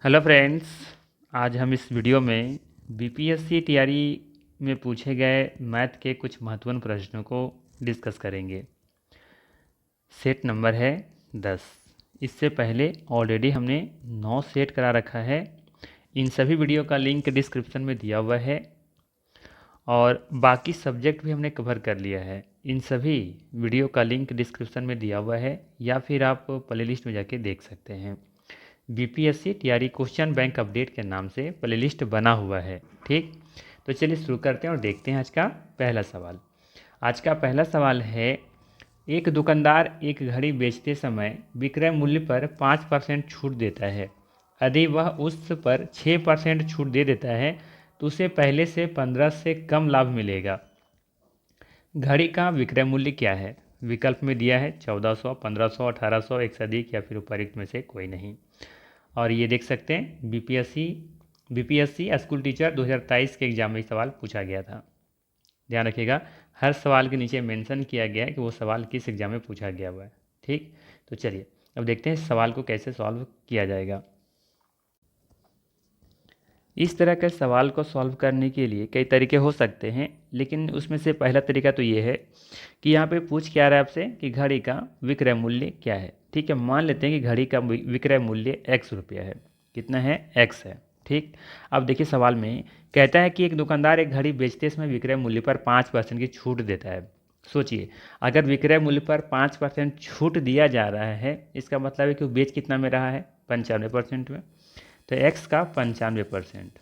Hello friends. आज हम इस वीडियो में बीपीएससी टीआरई में पूछे गए मैथ के कुछ महत्वपूर्ण प्रश्नों को डिस्कस करेंगे। सेट नंबर है 10। इससे पहले ऑलरेडी हमने 9 सेट करा रखा है। इन सभी वीडियो का लिंक डिस्क्रिप्शन में दिया हुआ है और बाकी सब्जेक्ट भी हमने कवर कर लिया है। इन सभी वीडियो का लिंक डिस्क्रिप्शन में दिया हुआ है या फिर आप प्लेलिस्ट में जाके देख सकते हैं। BPSC TRE question bank update के नाम से प्लेलिस्ट बना हुआ है। ठीक, तो चलिए शुरू करते हैं और देखते हैं आज का पहला सवाल। आज का पहला सवाल है, एक दुकानदार एक घड़ी बेचते समय विक्रय मूल्य पर 5% छूट देता है। यदि वह उस पर 6% छूट दे देता है तो उसे पहले से 15 से कम लाभ मिलेगा। घड़ी का विक्रय मूल्य क्या है? विकल्प में दिया है 1400, 1500, 1800, एक से अधिक या फिर उपर्युक्त में से कोई नहीं। और ये देख सकते हैं बीपीएससी स्कूल टीचर 2023 के एग्जाम में सवाल पूछा गया था। ध्यान रखिएगा, हर सवाल के नीचे मेंशन किया गया है कि वो सवाल किस एग्जाम में पूछा गया हुआ है। ठीक, तो चलिए अब देखते हैं इस सवाल को कैसे सॉल्व किया जाएगा। इस तरह के सवाल को सॉल्व करने के लिए कई तरीके हो सकते हैं, लेकिन उसमें से पहला तरीका तो ये है कि यहाँ पे पूछ क्या रहा है आपसे कि घड़ी का विक्रय मूल्य क्या है। ठीक है, मान लेते हैं कि घड़ी का विक्रय मूल्य x रुपया है। कितना है? x है। ठीक, अब देखिए सवाल में कहता है कि एक दुकानदार एक घड़ी बेचते समय विक्रय मूल्य पर 5% की छूट देता है। सोचिए, अगर विक्रय मूल्य पर 5% छूट दिया जा रहा है, इसका मतलब है कि वो बेच कितना में रहा है? 95% में। तो x का 95%,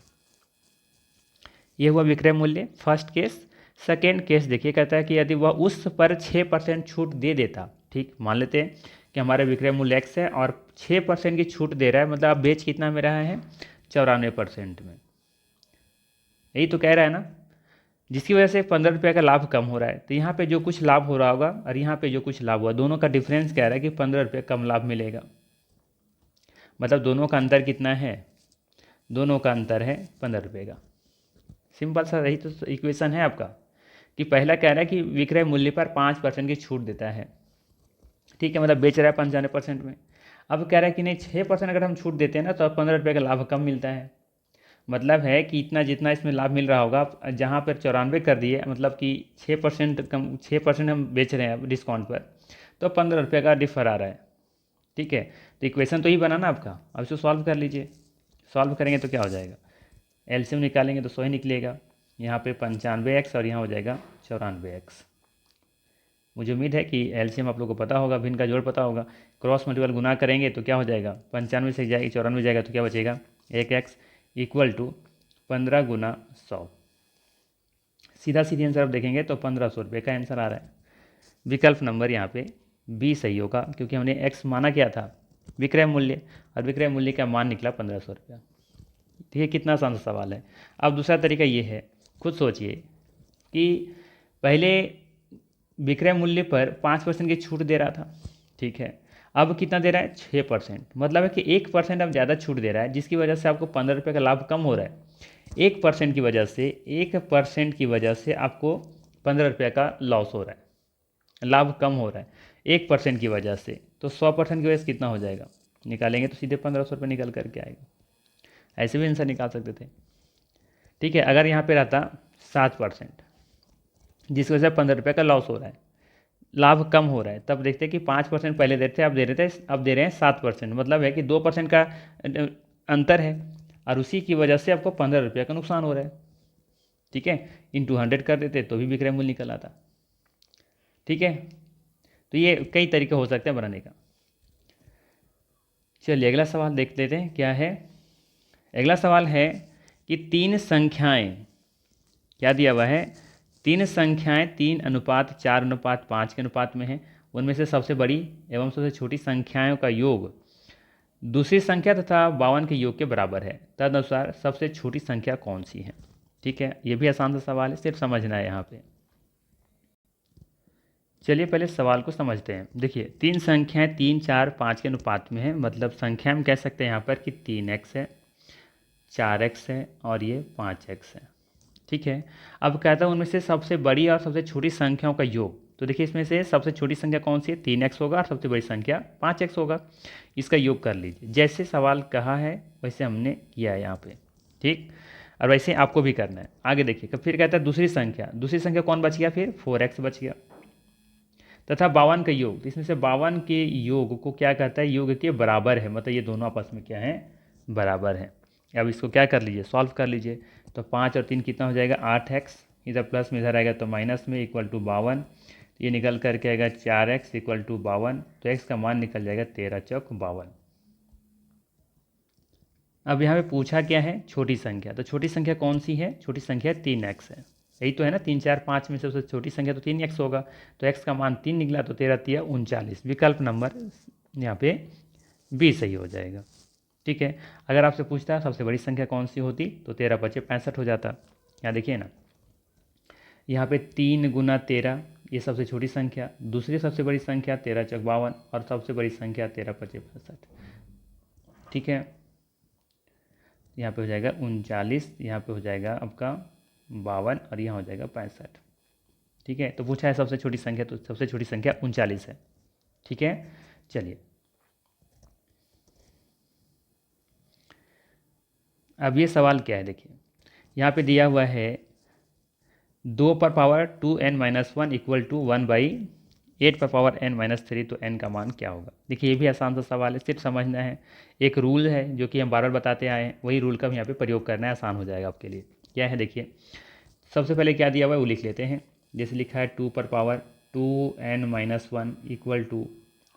ये हुआ विक्रय मूल्य, फर्स्ट केस। सेकेंड केस देखिए, कहता है कि यदि वह उस पर 6% छूट दे देता। ठीक, मान लेते हैं कि हमारा विक्रय मूल्य x है और 6% की छूट दे रहा है, मतलब आप बेच कितना में रहा है? 94% में। यही तो कह रहा है ना, जिसकी वजह से 15 रुपये का लाभ कम हो रहा है। तो यहाँ पे जो कुछ लाभ हो रहा होगा और यहाँ पे जो कुछ लाभ हुआ, दोनों का डिफरेंस कह रहा है कि 15 रुपये कम लाभ मिलेगा। मतलब दोनों का अंतर कितना है? दोनों का अंतर है 15 रुपये का। सिंपल सा रही तो इक्वेशन है आपका कि पहला कह रहा है कि विक्रय मूल्य पर 5% की छूट देता है। ठीक है, मतलब बेच रहा है 95% में। अब कह रहा है कि नहीं, 6% अगर हम छूट देते हैं ना तो 15 रुपये का लाभ कम मिलता है। मतलब है कि इतना जितना इसमें लाभ मिल रहा होगा, आप जहाँ पर 94 कर दिए, मतलब कि 6% कम, 6% हम बेच रहे हैं अब डिस्काउंट पर, तो 15 रुपये का डिफर आ रहा है। ठीक है, तो इक्वेशन तो ही बना ना आपका। अब इसको सॉल्व कर लीजिए। सॉल्व करेंगे तो क्या हो जाएगा? एलसीएम निकालेंगे तो 100 ही निकलेगा। यहाँ पे 95x और यहाँ हो जाएगा 94x। मुझे उम्मीद है कि एलसीएम आप लोग को पता होगा, भिन्न का जोड़ पता होगा। क्रॉस मल्टीपल गुना करेंगे तो क्या हो जाएगा? 95 से जाएगी 94 जाएगा तो क्या बचेगा? 1x इक्वल टू 15 गुना 100। सीधा सीधी आंसर आप देखेंगे तो 1500 रुपये का आंसर आ रहा है। विकल्प नंबर यहाँ पे बी सही होगा, क्योंकि हमने x माना क्या था? विक्रय मूल्य, और विक्रय मूल्य का मान निकला 1500 रुपया। ठीक है, कितना आसान सा सवाल है। अब दूसरा तरीका ये है, खुद सोचिए कि पहले विक्रय मूल्य पर 5% की छूट दे रहा था। ठीक है, अब कितना दे रहा है? 6%। मतलब है कि 1% अब ज़्यादा छूट दे रहा है, जिसकी वजह से आपको 15 रुपये का लाभ कम हो रहा है। 1% की वजह से, 1% की वजह से आपको 15 रुपये का लॉस हो रहा है, लाभ कम हो रहा है 1% की वजह से। तो 100% की वजह से कितना हो जाएगा? निकालेंगे तो सीधे 1500 रुपये निकल करके आएगा। ऐसे भी आंसर निकाल सकते थे। ठीक है, अगर यहाँ पे रहता 7%, जिस वजह से 15 रुपये का लॉस हो रहा है, लाभ कम हो रहा है, तब देखते हैं कि 5% पहले देते थे, अब दे रहे हैं 7%। मतलब है कि 2% का अंतर है, और उसी की वजह से आपको 15 रुपये का नुकसान हो रहा है। ठीक है, इंटू 100 कर देते तो भी विक्रय मूल्य निकल आता। ठीक है, तो ये कई तरीके हो सकते हैं बनाने का। चलिए अगला सवाल देख लेते हैं क्या है। अगला सवाल है कि तीन संख्याएं, क्या दिया हुआ है? तीन संख्याएं 3:4:5 के अनुपात में हैं। उनमें से सबसे बड़ी एवं सबसे छोटी संख्याओं का योग दूसरी संख्या तथा 52 के योग के बराबर है। तदनुसार सबसे छोटी संख्या कौन सी है? ठीक है, ये भी आसान सा सवाल है, सिर्फ समझना है यहाँ पे। चलिए पहले सवाल को समझते हैं। देखिए, तीन संख्याएं 3, 4, 5 के अनुपात में है, मतलब संख्या हम कह सकते हैं यहाँ पर कि 3x है, 4x है और ये 5x है। ठीक है, अब कहता हूँ उनमें से सबसे बड़ी और सबसे छोटी संख्याओं का योग। तो देखिए इसमें से सबसे छोटी संख्या कौन सी है, 3x होगा, और सबसे बड़ी संख्या 5x होगा। इसका योग कर लीजिए, जैसे सवाल कहा है वैसे हमने किया है यहाँ पे, ठीक। और वैसे आपको भी करना है। आगे देखिए, फिर कहता है दूसरी संख्या कौन बच गया, फिर 4x बच गया, तथा 52 का योग। तो इसमें से 52 के योग को क्या कहता है, योग के बराबर है, मतलब ये दोनों आपस में क्या है, बराबर है। अब इसको क्या कर लीजिए, सॉल्व कर लीजिए। तो 5 और 3 कितना हो जाएगा, 8x, इधर प्लस में इधर आएगा तो माइनस में, इक्वल टू 52। ये निकल करके आएगा 4x इक्वल टू 52। तो x का मान निकल जाएगा 13 चौक 52। अब यहाँ पे पूछा क्या है, छोटी संख्या। तो छोटी संख्या कौन सी है, छोटी संख्या 3x है, यही तो है ना, 3 4 5 में से सबसे छोटी संख्या तो 3x होगा। तो x का मान 3 निकला, तो 13 3 39, विकल्प नंबर यहाँ पे बी सही हो जाएगा। ठीक है। अगर आपसे पूछता है सबसे बड़ी संख्या कौन सी होती, तो 13 5 65 हो जाता। यहाँ देखिए ना, यहाँ पे 3 गुना 13, ये सबसे छोटी संख्या, दूसरी सबसे बड़ी संख्या 13 चौक 52, और सबसे बड़ी संख्या 13 5 65। ठीक है, यहाँ पे हो जाएगा 39, यहाँ पे हो जाएगा आपका 52, और यहाँ हो जाएगा 65। ठीक है, तो पूछा है सबसे छोटी संख्या, तो सबसे छोटी संख्या 39 है। ठीक है, चलिए अब ये सवाल क्या है, देखिए यहाँ पे दिया हुआ है 2 पर पावर 2n-1 इक्वल टू 1/8 पर पावर n-3, तो n का मान क्या होगा। देखिए ये भी आसान सा सवाल है, सिर्फ समझना है। एक रूल है जो कि हम बार बार बताते आए हैं, वही रूल का हम यहाँ पे प्रयोग करना है, आसान हो जाएगा आपके लिए। क्या है देखिए, सबसे पहले क्या दिया हुआ है वो लिख लेते हैं। जैसे लिखा है 2 पर पावर 2n-1 इक्वल टू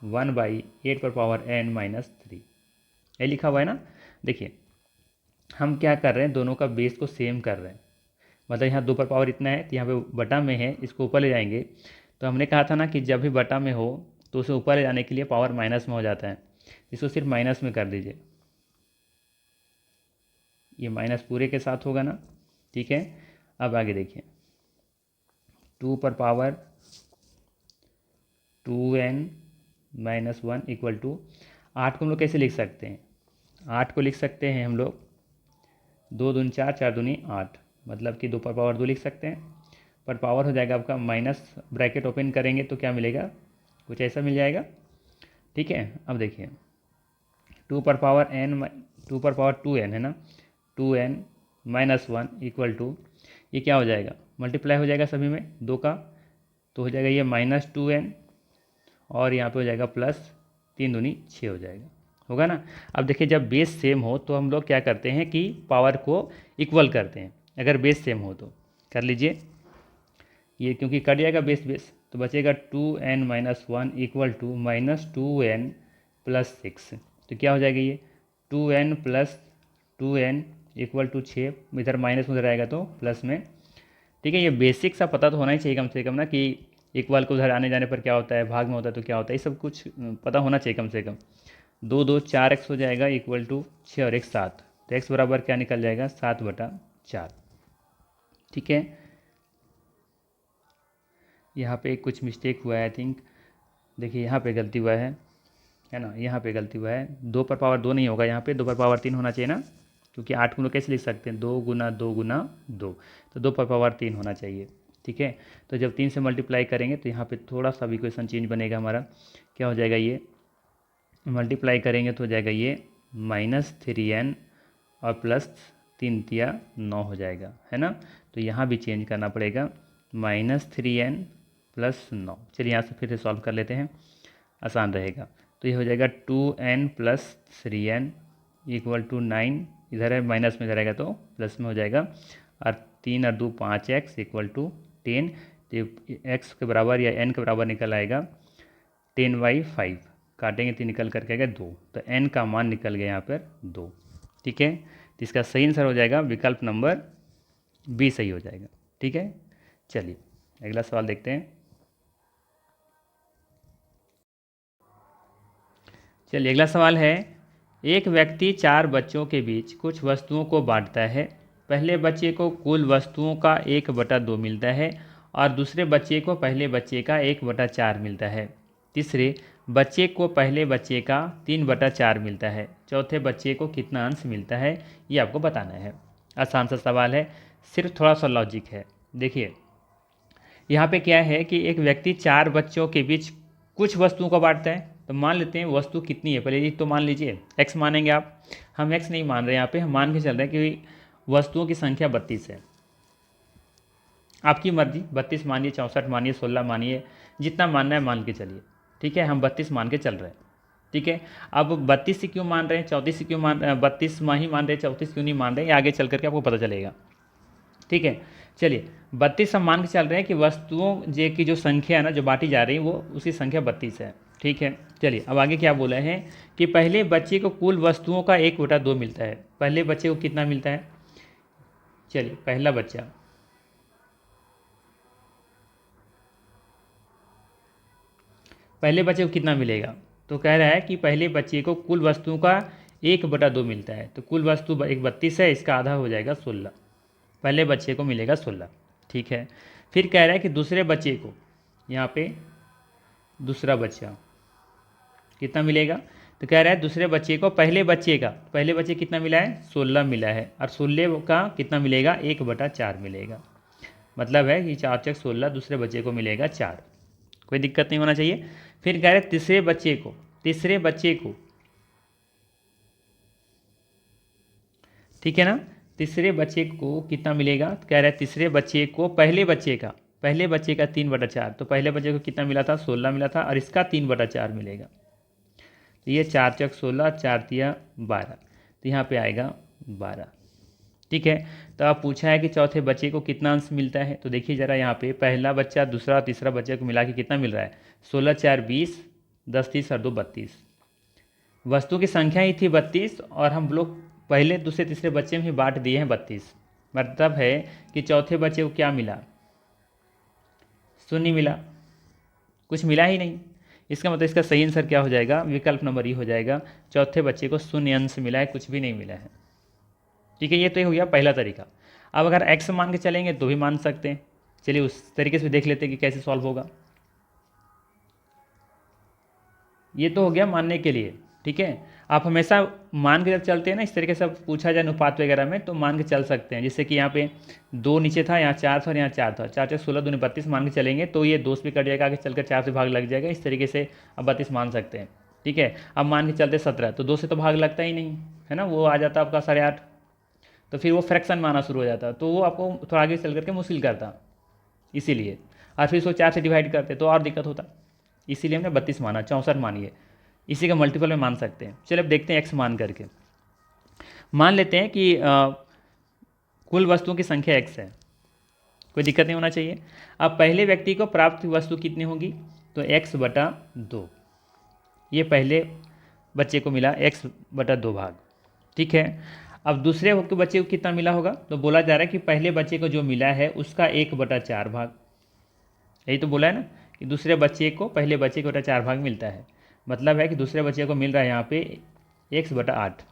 1/8 पर पावर n-3, ये लिखा हुआ है ना। देखिए हम क्या कर रहे हैं, दोनों का बेस को सेम कर रहे हैं, मतलब यहाँ 2 पर पावर इतना है, तो यहाँ पे बटा में है, इसको ऊपर ले जाएंगे। तो हमने कहा था ना कि जब भी बटा में हो तो उसे ऊपर ले जाने के लिए पावर माइनस में हो जाता है, इसको सिर्फ माइनस में कर दीजिए, ये माइनस पूरे के साथ होगा ना। ठीक है, अब आगे देखिए 2 पर पावर 2n-1 इक्वल टू 8 को हम लोग कैसे लिख सकते हैं, 8 को लिख सकते हैं हम लोग 2 दूनी 4, 4 दूनी 8, मतलब कि 2 पर पावर 2 लिख सकते हैं। पर पावर हो जाएगा आपका माइनस, ब्रैकेट ओपन करेंगे तो क्या मिलेगा, कुछ ऐसा मिल जाएगा। ठीक है, अब देखिए 2 पर पावर 2n है ना, 2n-1 इक्वल टू, ये क्या हो जाएगा, मल्टीप्लाई हो जाएगा सभी में 2 का, तो हो जाएगा ये -2n, और यहाँ पे हो जाएगा प्लस 3 दूनी 6 हो जाएगा, होगा ना। अब देखिए जब बेस सेम हो तो हम लोग क्या करते हैं कि पावर को इक्वल करते हैं, अगर बेस सेम हो तो कर लीजिए। ये क्योंकि कट जाएगा बेस बेस, तो बचेगा 2n-1 equal to -2n plus 6, तो क्या हो जाएगा ये 2n plus 2n equal to 6, इधर माइनस उधर आएगा तो प्लस में। ठीक है, ये बेसिक सा पता तो होना ही चाहिए कम से कम ना, कि इक्वल को उधर आने जाने पर क्या होता है, भाग में होता है तो क्या होता है, ये सब कुछ पता होना चाहिए कम से कम। 2 2 4x हो जाएगा इक्वल टू 6 और 1 7, तो x बराबर क्या निकल जाएगा 7/4। ठीक है, यहाँ पे कुछ मिस्टेक हुआ है आई थिंक, देखिए यहाँ पे गलती हुआ है ना, यहाँ पे गलती हुआ है, 2 पर पावर 2 नहीं होगा, यहाँ पे 2 पर पावर 3 होना चाहिए ना, क्योंकि 8 को हम लोग कैसे लिख सकते हैं, 2 गुना 2 गुना 2, तो 2 पर पावर 3 होना चाहिए। ठीक है, तो जब 3 से मल्टीप्लाई करेंगे तो यहाँ पे थोड़ा सा भी क्वेश्चन चेंज बनेगा हमारा, क्या हो जाएगा, ये मल्टीप्लाई करेंगे तो हो जाएगा ये -3n और प्लस 3 तिया 9 हो जाएगा, है ना। तो यहाँ भी चेंज करना पड़ेगा, -3n प्लस 9। चलिए यहाँ से फिर से सॉल्व कर लेते हैं, आसान रहेगा। तो ये हो जाएगा 2n plus 3n equal to 9, इधर है माइनस में, इधर आएगा तो प्लस में हो जाएगा, और 3 और 2 5x इक्वल टू 10, तो x के बराबर या n के बराबर निकल आएगा 10/5, काटेंगे तो निकल करके आएगा 2, तो n का मान निकल गया यहाँ पर 2। ठीक है, तो इसका सही आंसर हो जाएगा विकल्प नंबर बी सही हो जाएगा। ठीक है, चलिए अगला सवाल देखते हैं। चलिए अगला सवाल है, एक व्यक्ति 4 बच्चों के बीच कुछ वस्तुओं को बांटता है। पहले बच्चे को कुल वस्तुओं का 1/2 मिलता है, और दूसरे बच्चे को पहले बच्चे का 1/4 मिलता है। तीसरे बच्चे को पहले बच्चे का 3/4 मिलता है। चौथे बच्चे को कितना अंश मिलता है, ये आपको बताना है। आसान सा सवाल है, सिर्फ थोड़ा सा लॉजिक है। देखिए यहाँ पे क्या है कि एक व्यक्ति 4 बच्चों के बीच कुछ वस्तुओं को बांटता है। तो मान लेते हैं वस्तु कितनी है, पहले तो मान लीजिए x मानेंगे आप। हम x नहीं मान रहे यहाँ पे, हम मान के चल रहे हैं कि वस्तुओं की संख्या 32 है। आपकी मर्जी, 32 मानिए, 64 मानिए, 16 मानिए, जितना मानना है मान के चलिए। ठीक है, हम 32 मान के चल रहे हैं। ठीक है, अब 32 से क्यों मान रहे हैं, 34 से क्यों 32 ही मान रहे हैं, 34 क्यों नहीं मान रहे हैं, आगे चल करके आपको पता चलेगा। ठीक है, चलिए 32 हम मान के चल रहे हैं कि वस्तुओं जे की जो संख्या है ना, जो बांटी जा रही है, वो उसकी संख्या 32 है। ठीक है, चलिए अब आगे क्या बोला है कि पहले बच्चे को कुल वस्तुओं का 1/2 मिलता है। पहले बच्चे को कितना मिलता है, चलिए पहला बच्चा, पहले बच्चे को कितना मिलेगा, तो कह रहा है कि पहले बच्चे को कुल वस्तुओं का 1/2 मिलता है। तो कुल वस्तु एक 32 है, इसका आधा हो जाएगा 16। पहले बच्चे को मिलेगा 16। ठीक है, फिर कह रहा है कि दूसरे बच्चे को, यहाँ पे दूसरा बच्चा कितना मिलेगा, तो कह रहा है दूसरे बच्चे को पहले बच्चे कितना मिला है, 16 मिला है, और 16 का कितना मिलेगा, 1/4 मिलेगा। मतलब है कि 4 चक 16, दूसरे बच्चे को मिलेगा 4। कोई दिक्कत नहीं होना चाहिए। फिर कह रहे तीसरे बच्चे को, ठीक है ना, तीसरे बच्चे को कितना मिलेगा, तो कह रहा है तीसरे बच्चे को पहले बच्चे का 3/4। तो पहले बच्चे को कितना मिला था, 16 मिला था, और इसका 3/4 मिलेगा। तो ये 4 चक 16, 4 तिया 12, तो यहाँ पे आएगा 12। ठीक है, तो अब पूछा है कि चौथे बच्चे को कितना अंश मिलता है। तो देखिए ज़रा यहाँ पे पहला बच्चा, दूसरा और तीसरा बच्चे को मिला के कितना मिल रहा है, 16 4 20, 10 30 और 2 32। वस्तु की संख्या ही थी 32, और हम लोग पहले दूसरे तीसरे बच्चे में ही बांट दिए हैं 32। मतलब है कि चौथे बच्चे को क्या मिला, शून्य मिला, कुछ मिला ही नहीं। इसका मतलब इसका सही आंसर क्या हो जाएगा, विकल्प नंबर ई हो जाएगा, चौथे बच्चे को शून्य अंश मिला है, कुछ भी नहीं मिला है। ठीक है, ये तो हो गया पहला तरीका। अब अगर x मान के चलेंगे तो भी मान सकते हैं। चलिए उस तरीके से देख लेते हैं कि कैसे सॉल्व होगा। ये तो हो गया मानने के लिए। ठीक है, आप हमेशा मान के जब चलते हैं ना, इस तरीके से पूछा जाए अनुपात वगैरह में, तो मान के चल सकते हैं। जैसे कि यहाँ पे 2 नीचे था, यहाँ 4 था और यहाँ 4 था, 4 4 16 2 32 मान के चलेंगे तो ये 2 से भी कट जाएगा, आगे चलकर 4 से भाग लग जाएगा। इस तरीके से अब 32 मान सकते हैं। ठीक है, अब मान के चलते 17, तो 2 से तो भाग लगता ही नहीं है ना, वो आ जाता आपका 8.5। तो फिर वो फ्रैक्शन माना शुरू हो जाता, तो वो आपको थोड़ा आगे चल करके मुश्किल करता, इसीलिए। और फिर इसको 4 से डिवाइड करते तो और दिक्कत होता, इसीलिए हमने 32 माना, 64 मानिए, इसी का मल्टीपल में मान सकते हैं। चलिए अब देखते हैं x मान करके। मान लेते हैं कि कुल वस्तुओं की संख्या x है, कोई दिक्कत नहीं होना चाहिए। अब पहले व्यक्ति को प्राप्त वस्तु कितनी होगी, तो x/2, ये पहले बच्चे को मिला x/2 भाग। ठीक है, अब दूसरे बच्चे को कितना मिला होगा, तो बोला जा रहा है कि पहले बच्चे को जो मिला है उसका 1/4 भाग। यही तो बोला है ना कि दूसरे बच्चे को पहले बच्चे को 4 भाग मिलता है। मतलब है कि दूसरे बच्चे को मिल रहा है यहाँ पे x/8।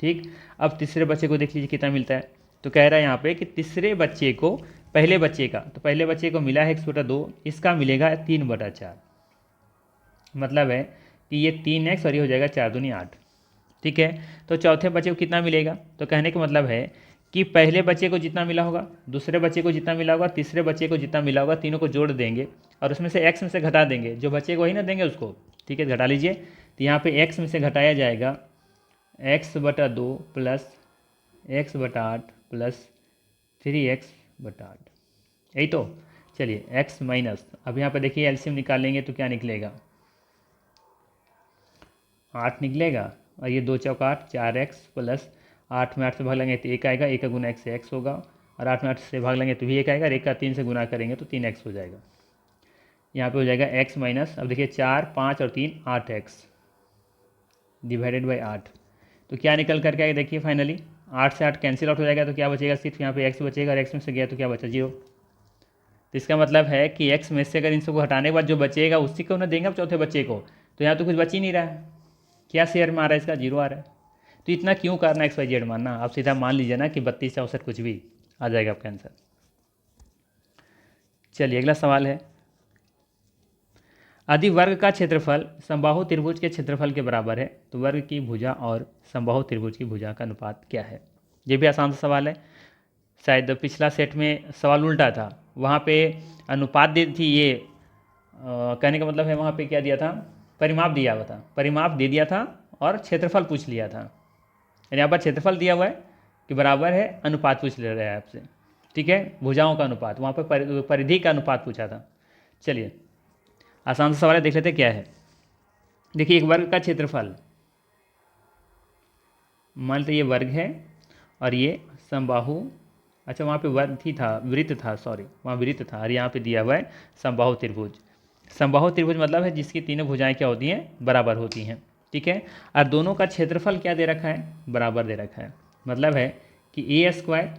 ठीक, अब तीसरे बच्चे को देख लीजिए कितना मिलता है, तो कह रहा है यहाँ पे कि तीसरे बच्चे को पहले बच्चे का, तो पहले बच्चे को मिला है x/2, इसका मिलेगा 3/4। मतलब है कि ये 3x और ये हो जाएगा 4 दूनी 8। ठीक है, तो चौथे बच्चे को कितना मिलेगा, तो कहने का मतलब है कि पहले बच्चे को जितना मिला होगा, दूसरे बच्चे को जितना मिला होगा, तीसरे बच्चे को जितना मिला होगा, तीनों को जोड़ देंगे और उसमें से x में से घटा देंगे, जो बच्चे को वही ना देंगे उसको। ठीक है, घटा लीजिए, तो यहाँ पे x में से घटाया जाएगा x/2 plus x/8 plus 3x/8, यही तो। चलिए x माइनस, अब यहाँ पे देखिए एलसीएम निकालेंगे तो क्या निकलेगा, 8 निकलेगा, और ये 2 चौक 8, 4x प्लस 8 में 8 से भाग लेंगे तो 1 आएगा, 1 का गुना x से x होगा, और 8 में 8 से भाग लेंगे तो भी 1 आएगा, और 1 का 3 से गुना करेंगे तो 3x हो जाएगा। यहाँ पे हो जाएगा x माइनस, अब देखिए 4 5 और 3 8x डिवाइडेड बाई 8, तो क्या निकल करके आएगा, देखिए फाइनली 8 से 8 कैंसिल आउट हो जाएगा, तो क्या बचेगा, सिर्फ यहाँ पे x बचेगा, और x में से गया तो क्या बचा, 0। तो इसका मतलब है कि x में से अगर इन सबको हटाने के बाद जो बचेगा उसी को ना देंगे अब चौथे बच्चे को, तो यहाँ तो कुछ बच ही नहीं रहा है। क्या शेयर में आ रहा है, इसका 0 आ रहा है। तो इतना क्यों करना XYZ मानना, आप सीधा मान लीजिए ना कि 32 64 कुछ भी आ जाएगा आपका आंसर। चलिए अगला सवाल है, यदि वर्ग का क्षेत्रफल समबाहु त्रिभुज के क्षेत्रफल के बराबर है तो वर्ग की भुजा और समबाहु त्रिभुज की भुजा का अनुपात क्या है। ये भी आसान सा सवाल है, शायद पिछला सेट में सवाल उल्टा था, वहाँ पे अनुपात दी थी, ये कहने का मतलब है वहाँ पे क्या दिया था, परिमाप दिया हुआ था, परिमाप दे दिया था और क्षेत्रफल पूछ लिया था। यहाँ पर क्षेत्रफल दिया हुआ है कि बराबर है, अनुपात पूछ ले रहा है आपसे, ठीक है, भुजाओं का अनुपात, वहाँ पर परिधि का अनुपात पूछा था। चलिए आसान सा सवाल है, देख लेते हैं क्या है। देखिए एक वर्ग का क्षेत्रफल, मान लीजिए ये वर्ग है और ये समबाहु, अच्छा वहाँ पे वर्ग ही था, वृत्त था, सॉरी वहाँ वृत्त था, और यहाँ पे दिया हुआ है समबाहु त्रिभुज। समबाहु त्रिभुज मतलब है जिसकी तीनों भुजाएं क्या होती हैं, बराबर होती हैं, ठीक है। और दोनों का क्षेत्रफल क्या दे रखा है, बराबर दे रखा है, मतलब है कि ए स्क्वायर,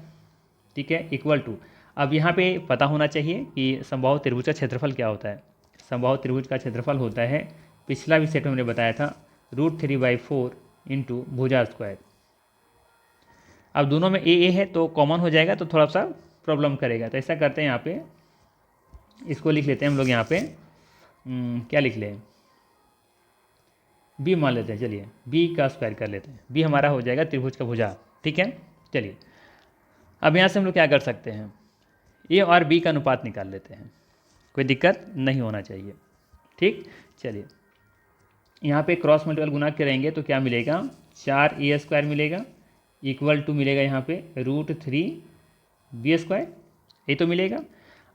ठीक है, इक्वल टू, अब यहाँ पे पता होना चाहिए कि समबाहु त्रिभुज का क्षेत्रफल क्या होता है। समबाहु त्रिभुज का क्षेत्रफल होता है, पिछला भी सेट में हमने बताया था, √3/4 इंटू भुजा स्क्वायर। अब दोनों में ए है तो कॉमन हो जाएगा, तो थोड़ा सा प्रॉब्लम करेगा, तो ऐसा करते हैं यहाँ पे इसको लिख लेते हैं हम लोग, यहाँ पे क्या लिख लें, बी मान लेते हैं, चलिए बी का स्क्वायर कर लेते हैं, बी हमारा हो जाएगा त्रिभुज का भुजा, ठीक है। चलिए अब यहाँ से हम लोग क्या कर सकते हैं, ए और बी का अनुपात निकाल लेते हैं, कोई दिक्कत नहीं होना चाहिए, ठीक। चलिए यहाँ पे क्रॉस मल्टीपल गुना करेंगे तो क्या मिलेगा, 4a² मिलेगा, इक्वल टू मिलेगा यहाँ पे √3b², ये तो मिलेगा।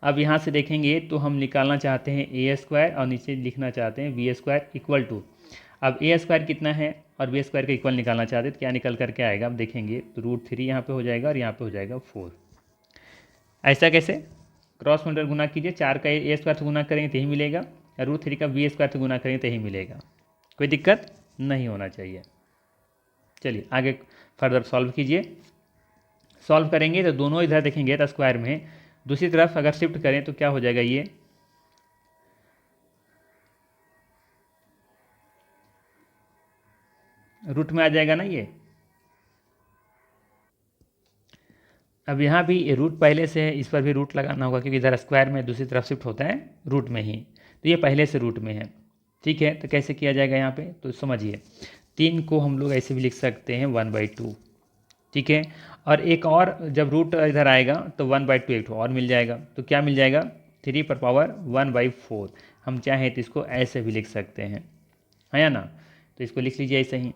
अब यहाँ से देखेंगे तो हम निकालना चाहते हैं a² और नीचे लिखना चाहते हैं b² इक्वल टू, अब a² कितना है और b² का इक्वल निकालना चाहते हैं तो क्या निकल करके आएगा, अब देखेंगे तो √3 यहाँ पे हो जाएगा और यहाँ पे हो जाएगा 4। ऐसा कैसे, क्रॉस मल्टीपल गुना कीजिए, 4 का a² से गुना करेंगे तो यही मिलेगा, और √3 का b² से गुना करेंगे तो यही मिलेगा, कोई दिक्कत नहीं होना चाहिए। चलिए आगे फर्दर सॉल्व कीजिए, सॉल्व करेंगे तो दोनों इधर देखेंगे तो स्क्वायर में, दूसरी तरफ अगर शिफ्ट करें तो क्या हो जाएगा, ये रूट में आ जाएगा ना ये। अब यहाँ भी रूट पहले से है, इस पर भी रूट लगाना होगा क्योंकि इधर स्क्वायर में दूसरी तरफ शिफ्ट होता है रूट में ही, तो ये पहले से रूट में है, ठीक है। तो कैसे किया जाएगा यहाँ पे, तो समझिए 3 को हम लोग ऐसे भी लिख सकते हैं 1/2, ठीक है। और एक और जब रूट इधर आएगा तो 1/2 एक और मिल जाएगा, तो क्या मिल जाएगा, 3^1/4, हम चाहें तो इसको ऐसे भी लिख सकते हैं, है या ना, तो इसको लिख लीजिए ऐसे ही,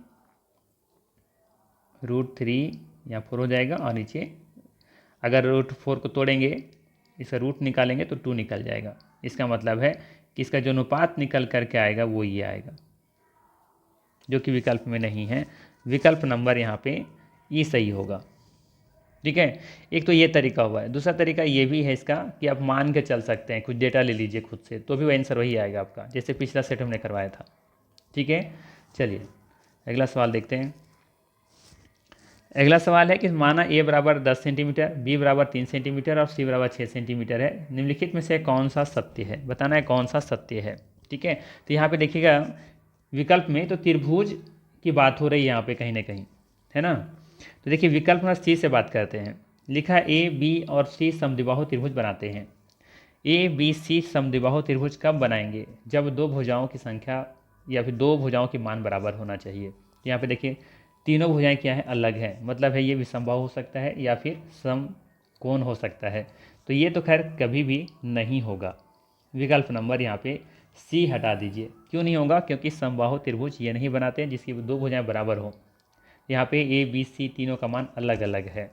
√3 यहाँ 4 हो जाएगा, और नीचे अगर √4 को तोड़ेंगे, इसका रूट निकालेंगे तो 2 निकल जाएगा। इसका मतलब है कि इसका जो अनुपात निकल करके आएगा वो ये आएगा, जो कि विकल्प में नहीं है, विकल्प नंबर यहाँ पे ये सही होगा, ठीक है। एक तो ये तरीका हुआ है, दूसरा तरीका ये भी है इसका कि आप मान के चल सकते हैं, कुछ डेटा ले लीजिए खुद से, तो भी वो आंसर वही आएगा आपका, जैसे पिछला सेट हमने करवाया था, ठीक है। चलिए अगला सवाल देखते हैं। अगला सवाल है कि माना a बराबर 10 सेंटीमीटर, b बराबर 3 सेंटीमीटर और c बराबर 6 सेंटीमीटर है, निम्नलिखित में से कौन सा सत्य है, बताना है कौन सा सत्य है, ठीक है। तो यहाँ पे देखिएगा विकल्प में तो त्रिभुज की बात हो रही है यहाँ पे कहीं ना कहीं, है ना। तो देखिए विकल्प में सी से बात करते हैं, लिखा ए बी और सी समद्विबाहु त्रिभुज बनाते हैं। ए बी सी समद्विबाहु त्रिभुज कब बनाएंगे, जब दो भुजाओं की संख्या या फिर दो भुजाओं की मान बराबर होना चाहिए। तो यहाँ पे देखिए तीनों भुजाएं क्या है, अलग है, मतलब है ये विषमबाहु हो सकता है या फिर समकोण हो सकता है, तो ये तो खैर कभी भी नहीं होगा, विकल्प नंबर यहाँ पे सी हटा दीजिए। क्यों नहीं होगा, क्योंकि समबाहु त्रिभुज ये नहीं बनाते हैं जिसकी दो भुजाएं बराबर हो, यहाँ पे ए बी सी तीनों का मान अलग अलग है।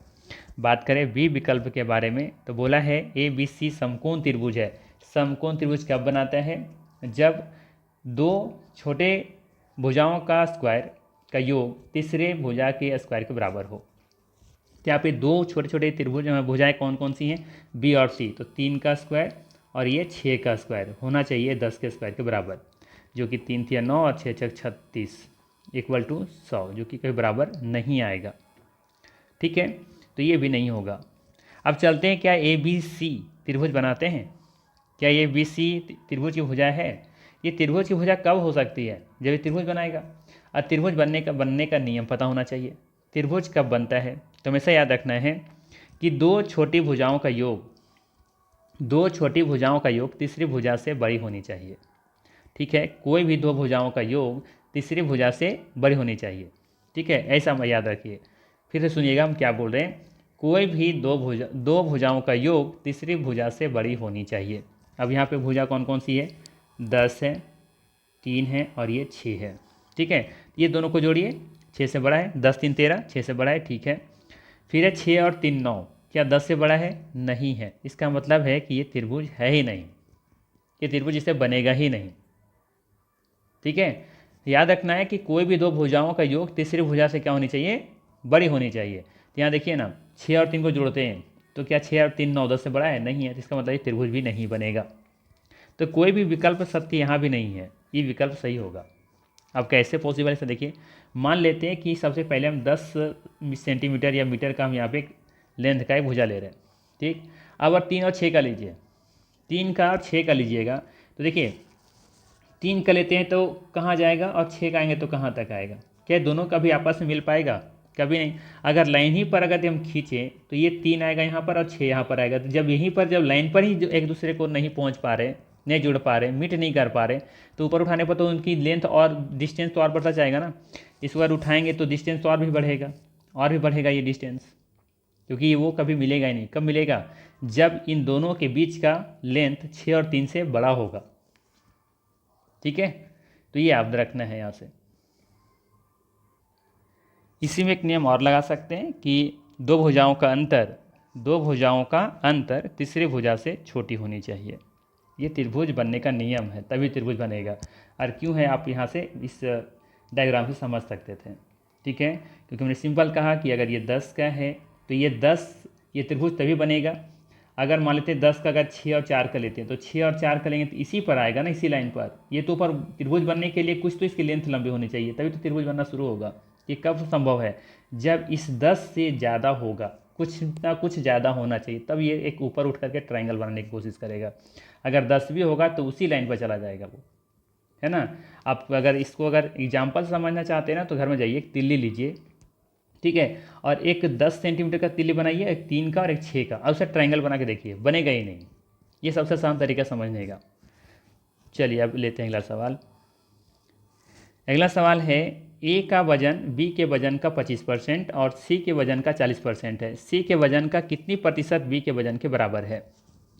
बात करें बी विकल्प के बारे में तो बोला है ए बी सी समकोण त्रिभुज है। समकोण त्रिभुज कब बनाता है, जब दो छोटे भुजाओं का स्क्वायर का योग तीसरे भुजा के स्क्वायर के बराबर हो। तो यहाँ पे दो छोटे छोटे त्रिभुज भुजाएं कौन कौन सी हैं, बी और सी, तो 3 का स्क्वायर और ये 6 का स्क्वायर होना चाहिए 10 के स्क्वायर के बराबर, जो कि 3 3 9 और 6 6 36 इक्वल टू 100, जो कि कोई बराबर नहीं आएगा, ठीक है। तो ये भी नहीं होगा। अब चलते हैं, क्या ए बी सी त्रिभुज बनाते हैं, क्या ये बी सी त्रिभुज की भुजा है। ये त्रिभुज की भुजा कब हो सकती है, जब ये त्रिभुज बनाएगा, और त्रिभुज बनने का नियम पता होना चाहिए। त्रिभुज कब बनता है, तो हमेशा याद रखना है कि दो छोटी भुजाओं का योग तीसरी भुजा से बड़ी होनी चाहिए, ठीक है। कोई भी दो भुजाओं का योग तीसरी भुजा से बड़ी होनी चाहिए, ठीक है, ऐसा याद रखिए। फिर से सुनिएगा हम क्या बोल रहे हैं, कोई भी दो भुजाओं का योग तीसरी भुजा से बड़ी होनी चाहिए। अब यहाँ पे भुजा कौन कौन सी है, 10 है, 3 है और ये 6 है। ठीक है, ये दोनों को जोड़िए, 6 से बड़ा है, 10 3 13, 6 से बड़ा है, ठीक है। फिर है 6 और 3 9, क्या 10 से बड़ा है, नहीं है। इसका मतलब है कि ये त्रिभुज है ही नहीं, ये त्रिभुज इससे बनेगा ही नहीं। ठीक है, याद रखना है कि कोई भी दो भुजाओं का योग तीसरी भुजा से क्या होनी चाहिए, बड़ी होनी चाहिए। तो यहाँ देखिए ना, 6 और 3 को जोड़ते हैं तो क्या 6 और 3 9 10 से बड़ा है, नहीं है। तो इसका मतलब ये त्रिभुज भी नहीं बनेगा। तो कोई भी विकल्प सत्य यहाँ भी नहीं है, ये विकल्प सही होगा। अब कैसे पॉसिबल है, देखिए, मान लेते हैं कि सबसे पहले हम 10 सेंटीमीटर या मीटर का हम यहाँ पे लेंथ का एक भुजा ले रहे हैं। ठीक, अब 3 और 6 का लीजिए, 3 का और 6 का लीजिएगा। तो देखिए 3 का लेते हैं तो कहाँ जाएगा और 6 का आएंगे तो कहाँ तक आएगा, क्या दोनों कभी आपस में मिल पाएगा, कभी नहीं। अगर लाइन ही पर अगर हम खींचें तो ये 3 आएगा यहाँ पर और 6 यहाँ पर आएगा। तो जब यहीं पर जब लाइन पर ही जो एक दूसरे को नहीं पहुँच पा रहे, नहीं जुड़ पा रहे, मीट नहीं कर पा रहे, तो ऊपर उठाने पर तो उनकी लेंथ और डिस्टेंस तो और बढ़ता जाएगा ना। इस बार उठाएंगे तो डिस्टेंस तो और भी बढ़ेगा, और भी बढ़ेगा ये डिस्टेंस, क्योंकि वो कभी मिलेगा ही नहीं। कब मिलेगा, जब इन दोनों के बीच का लेंथ 6 और 3 से बड़ा होगा। ठीक है, तो ये याद रखना है यहाँ से। इसी में एक नियम और लगा सकते हैं कि दो भुजाओं का अंतर तीसरी भुजा से छोटी होनी चाहिए। ये त्रिभुज बनने का नियम है, तभी त्रिभुज बनेगा। और क्यों है आप यहाँ से इस डायग्राम से समझ सकते थे। ठीक है, क्योंकि मैंने सिंपल कहा कि अगर ये 10 का है तो ये त्रिभुज तभी बनेगा। अगर मान लेते हैं 10 का अगर 6 और 4 का लेते हैं तो 6 और 4 का लेंगे तो इसी पर आएगा ना, इसी लाइन पर। ये तो ऊपर त्रिभुज बनने के लिए कुछ तो इसकी लेंथ लंबी होनी चाहिए, तभी तो त्रिभुज बनना शुरू होगा। ये कब संभव है, जब इस 10 से ज़्यादा होगा, कुछ ना कुछ ज़्यादा होना चाहिए, तब ये एक ऊपर उठ करके ट्रायंगल बनाने की कोशिश करेगा। अगर 10 भी होगा तो उसी लाइन पर चला जाएगा वो, है ना। आप अगर इसको अगर एग्जाम्पल समझना चाहते हैं ना तो घर में जाइए, एक तिल्ली लीजिए, ठीक है, और एक 10 सेंटीमीटर का तिल्ली बनाइए, एक 3 का और एक 6 का, और उसे ट्रायंगल बना के देखिए, बनेगा ही नहीं। ये सबसे आसान तरीका समझने का। चलिए अब लेते हैं अगला सवाल। अगला सवाल है, ए का वजन बी के वजन का 25% और सी के वजन का 40% है। सी के वजन का कितनी प्रतिशत बी के वजन के बराबर है।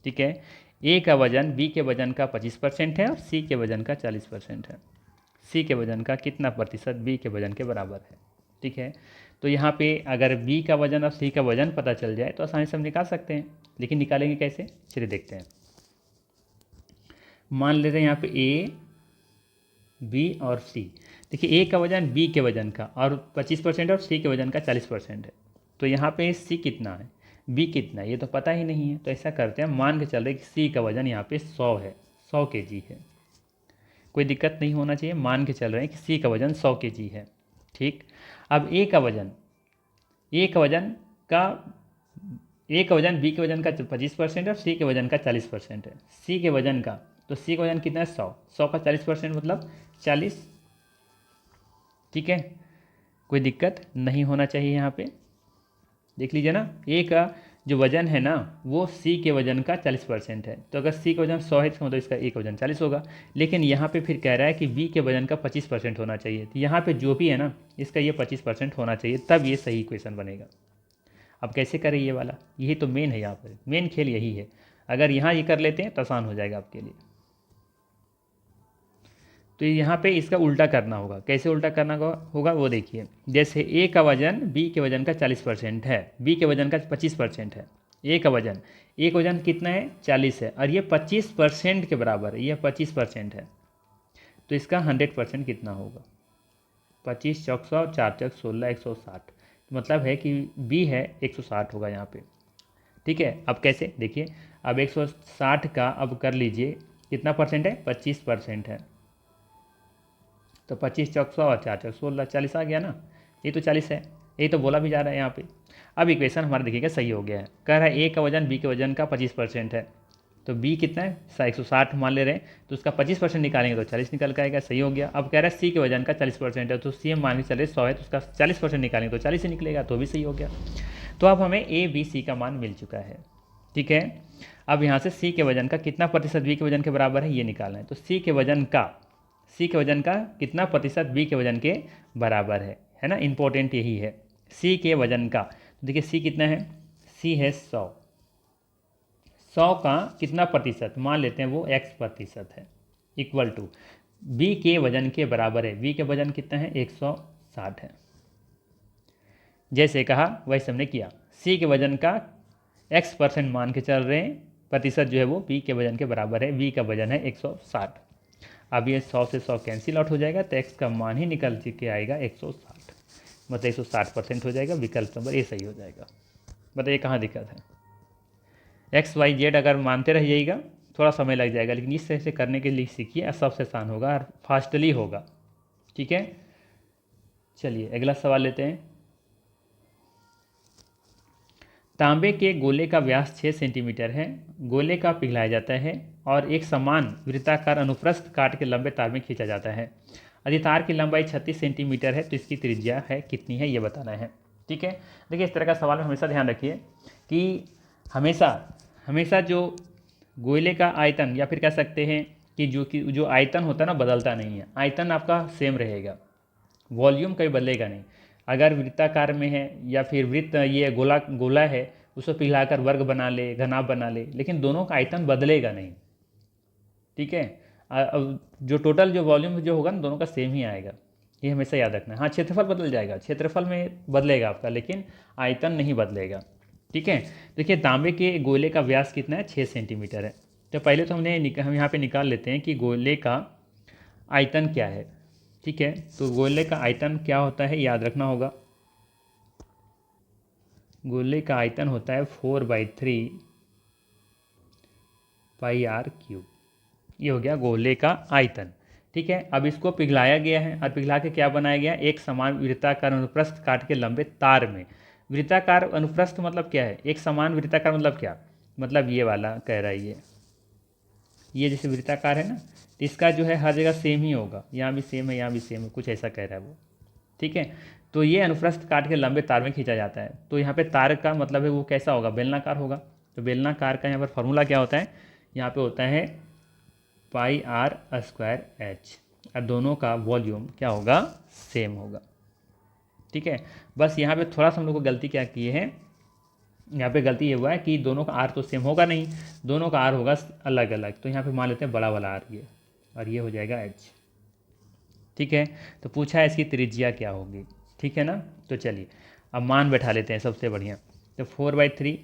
ठीक है, ए का वजन बी के वजन का 25% है और सी के वजन का 40% है। सी के वजन का कितना प्रतिशत बी के वजन के बराबर है। ठीक है, तो यहाँ पे अगर बी का वजन और सी का वजन पता चल जाए तो आसानी से हम निकाल सकते हैं, लेकिन निकालेंगे कैसे, चलिए देखते हैं। मान लेते हैं यहाँ पे ए, बी और सी। देखिए ए का वजन बी के वजन का और 25% और सी के वजन का 40% है। तो यहाँ पे सी कितना है, बी कितना है, ये तो पता ही नहीं है। तो ऐसा करते हैं, मान के चल रहे कि सी का वजन यहाँ पे 100 है, 100 kg है। कोई दिक्कत नहीं होना चाहिए, मान के चल रहे हैं कि सी का वजन 100 kg है। ठीक, अब ए का वजन बी के वजन का 25% और सी के वजन का 40% है। सी के वजन का, तो सी का वजन कितना है, 100, 100 का 40% मतलब 40। ठीक है, कोई दिक्कत नहीं होना चाहिए यहाँ पे। देख लीजिए ना, ए का जो वजन है ना वो सी के वजन का 40% है। तो अगर सी का वजन 100 है तो मतलब इसका ए का वजन 40 होगा। लेकिन यहाँ पे फिर कह रहा है कि बी के वजन का 25% होना चाहिए। तो यहाँ पे जो भी है ना इसका ये 25% होना चाहिए, तब ये सही इक्वेशन बनेगा। अब कैसे करें ये वाला, यही तो मेन है, यहाँ पर मेन खेल यही है। अगर यहाँ ये कर लेते हैं तो आसान हो जाएगा आपके लिए। तो यहाँ पे इसका उल्टा करना होगा। कैसे उल्टा करना होगा वो देखिए। जैसे ए का वजन बी के वजन का 40% है, बी के वजन का 25% है। ए का वजन कितना है, 40 है, और ये 25% के बराबर है, ये 25% है। तो इसका 100% कितना होगा, 25 चौक 100, 4 चौक 16, 160। मतलब है कि बी है 160 होगा यहाँ पे। ठीक है, अब कैसे देखिए, अब 160 का अब कर लीजिए कितना परसेंट है, 25% है। तो 25 चौक 100 और 4 चौक 16, 40 आ गया ना। ये तो 40 है, ये तो बोला भी जा रहा है यहाँ पे। अब इक्वेशन हमारा देखिएगा सही हो गया है। कह रहा है ए का वजन बी के वजन का 25% है, तो बी कितना है 160 मान ले रहे हैं, तो उसका 25% निकालेंगे तो 40 निकल के आएगा, सही हो गया। अब कह रहा है सी के वजन का 40% है, तो सी हम मान के चले 100 है, तो उसका 40% निकालेंगे तो 40 ही निकलेगा, तो भी सही हो गया। तो अब हमें ए बी सी का मान मिल चुका है। ठीक है, अब यहाँ से सी के वजन का कितना प्रतिशत बी के वजन के बराबर है ये निकालना है। तो सी के वजन का कितना प्रतिशत बी के वजन के बराबर है ना। इंपॉर्टेंट यही है, सी के वजन का। तो देखिए सी कितना है सी है 100, 100 का कितना प्रतिशत, मान लेते हैं वो x प्रतिशत है, इक्वल टू b के वजन के बराबर है। b के वजन कितना है, 160 है। जैसे कहा वैसे हमने किया। c के वजन का x% मान के चल रहे हैं, प्रतिशत जो है वो b के वजन के बराबर है, b का वजन है 160। अब ये 100 से 100 कैंसिल आउट हो जाएगा, तो x का मान ही निकल के आएगा 160, मतलब 160% हो जाएगा। विकल्प नंबर ए सही हो जाएगा। बताइए कहाँ दिक्कत है। एक्स वाई जेड अगर मानते रह जाइएगा थोड़ा समय लग जाएगा, लेकिन इस तरह से करने के लिए सीखिए, सबसे आसान होगा और फास्टली होगा। ठीक है, चलिए अगला सवाल लेते हैं। तांबे के गोले का व्यास 6 सेंटीमीटर है। गोले का पिघलाया जाता है और एक समान वृत्ताकार अनुप्रस्थ काट के लंबे तार में खींचा जाता है। यदि तार की लंबाई 36 सेंटीमीटर है तो इसकी त्रिज्या है कितनी है, ये बताना है। ठीक है, देखिए इस तरह का सवाल में हमेशा ध्यान रखिए कि हमेशा हमेशा जो गोले का आयतन, या फिर कह सकते हैं कि जो आयतन होता है ना, बदलता नहीं है। आयतन आपका सेम रहेगा, वॉल्यूम कभी बदलेगा नहीं। अगर वृत्ताकार में है या फिर वृत्त ये गोला है, उसको पिघलाकर वर्ग बना ले, घनाभ बना ले, लेकिन दोनों का आयतन बदलेगा नहीं। ठीक है, अब जो टोटल जो वॉल्यूम जो होगा ना, दोनों का सेम ही आएगा, ये हमेशा याद रखना है। हाँ, क्षेत्रफल बदल जाएगा, क्षेत्रफल में बदलेगा आपका, लेकिन आयतन नहीं बदलेगा। ठीक है, देखिए तांबे के गोले का व्यास कितना है, 6 सेंटीमीटर है। तो पहले तो हम यहाँ पे निकाल लेते हैं कि गोले का आयतन क्या है। ठीक है, तो गोले का आयतन क्या होता है, याद रखना होगा। गोले का आयतन होता है 4/3 पाई आर क्यूब। ये हो गया गोले का आयतन। ठीक है, अब इसको पिघलाया गया है और पिघला के क्या बनाया गया, एक समान वृत्ताकार अनुप्रस्थ काट के लंबे तार में। वृत्ताकार अनुप्रस्थ मतलब क्या है, एक समान वृत्ताकार मतलब क्या, मतलब ये वाला कह रहा है, ये जैसे वृत्ताकार है ना, तो इसका जो है हर जगह सेम ही होगा, यहाँ भी सेम है, यहाँ भी सेम है, कुछ ऐसा कह रहा है वो। ठीक है, तो ये अनुप्रस्थ काट के लंबे तार में खींचा जाता है। तो यहाँ पे तार का मतलब है वो कैसा होगा, बेलनाकार होगा। तो बेलनाकार का यहाँ पर फॉर्मूला क्या होता है, यहाँ पे होता है पाई आर स्क्वायर एच, और दोनों का वॉल्यूम क्या होगा, सेम होगा। ठीक है, बस यहाँ पे थोड़ा सा हम लोग को गलती क्या की है, यहाँ पे गलती ये हुआ है कि दोनों का आर तो सेम होगा नहीं, दोनों का आर होगा अलग अलग। तो यहाँ पे मान लेते हैं बड़ा वाला आर ये, और ये हो जाएगा एच। ठीक है, तो पूछा है इसकी त्रिज्या क्या होगी। ठीक है ना, तो चलिए अब मान बैठा लेते हैं, सबसे बढ़िया। तो 4/3